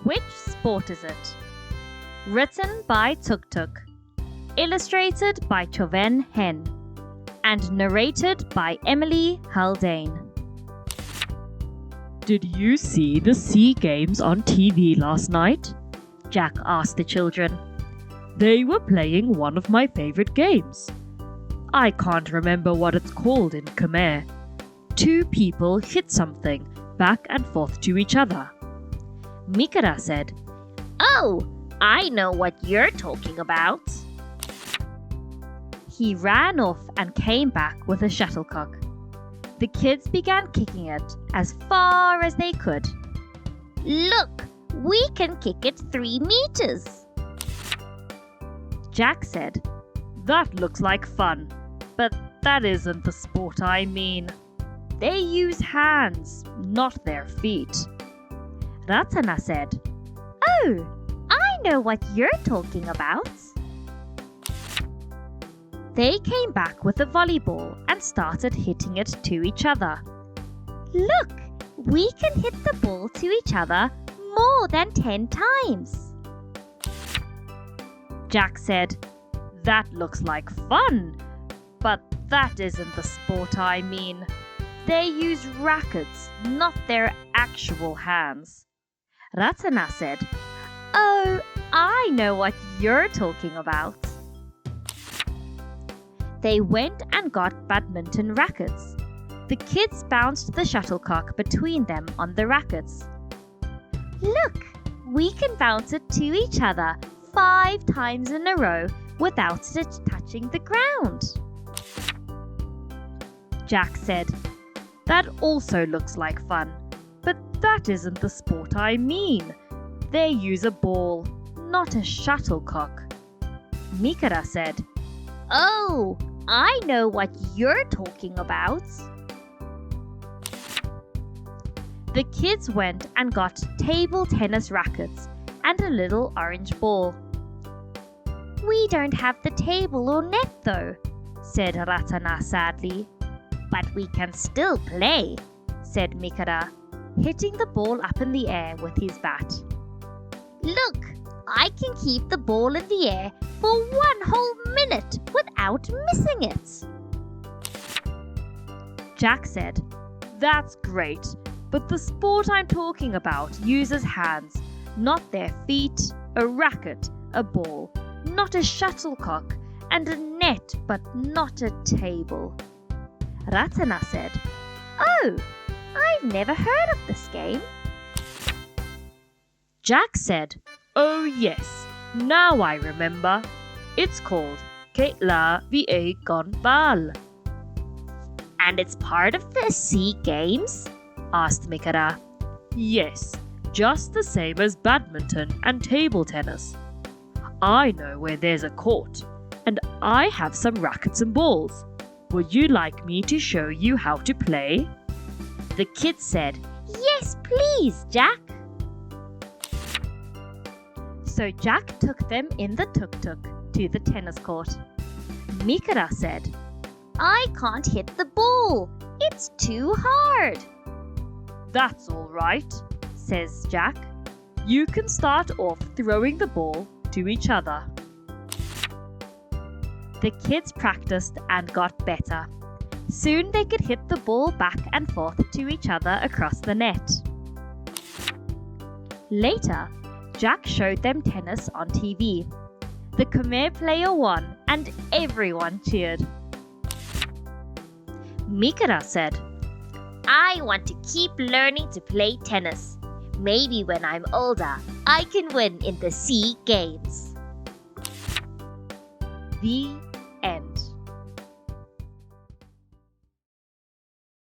Which sport is it? Written by Tuk Tuk, illustrated by Choven Hen, and narrated by Emily Haldane. Did you see the Sea Games on TV last night? Jack asked the children. They were playing one of my favorite games. I can't remember what it's called in Khmer. Two people hit something back and forth to each other. Meekara said, "Oh, I know what you're talking about." He ran off and came back with a shuttlecock. The kids began kicking it as far as they could. "Look, we can kick it 3 meters." Jack said, That looks like fun, but that isn't the sport I mean. They use hands, not their feet. Ratana said, "Oh, I know what you're talking about." They came back with a volleyball and started hitting it to each other. "Look, we can hit the ball to each other more than 10 times." Jack said, That looks like fun, but that isn't the sport I mean. They use rackets, not their actual hands. Ratana said, "Oh, I know what you're talking about." They went and got badminton rackets. The kids bounced the shuttlecock between them on the rackets. "Look, we can bounce it to each other 5 times in a row without it touching the ground." Jack said, That also looks like fun, but that isn't the sport I mean. They use a ball, not a shuttlecock. Meekara said, "Oh, I know what you're talking about." The kids went and got table tennis rackets and a little orange ball. "We don't have the table or net though," said Ratana sadly. "But we can still play," said Meekara, hitting the ball up in the air with his bat. "Look, I can keep the ball in the air for 1 whole minute without missing it." Jack said, That's great, but the sport I'm talking about uses hands, not their feet, a racket, a ball, not a shuttlecock, and a net, but not a table. Ratana said, "Oh, I've never heard of this game." Jack said, Oh yes, now I remember. It's called Ketla Va Gon Bal. "And it's part of the Sea Games?" asked Meekara. Yes, just the same as badminton and table tennis. I know where there's a court, and I have some rackets and balls. Would you like me to show you how to play? The kids said, "Yes, please, Jack." So Jack took them in the tuk-tuk to the tennis court. Meekara said, "I can't hit the ball. It's too hard." That's all right, says Jack. You can start off throwing the ball to each other. The kids practiced and got better. Soon they could hit the ball back and forth to each other across the net. Later, Jack showed them tennis on TV. The Khmer player won and everyone cheered. Meekara said, "I want to keep learning to play tennis. Maybe when I'm older, I can win in the Sea Games." The end.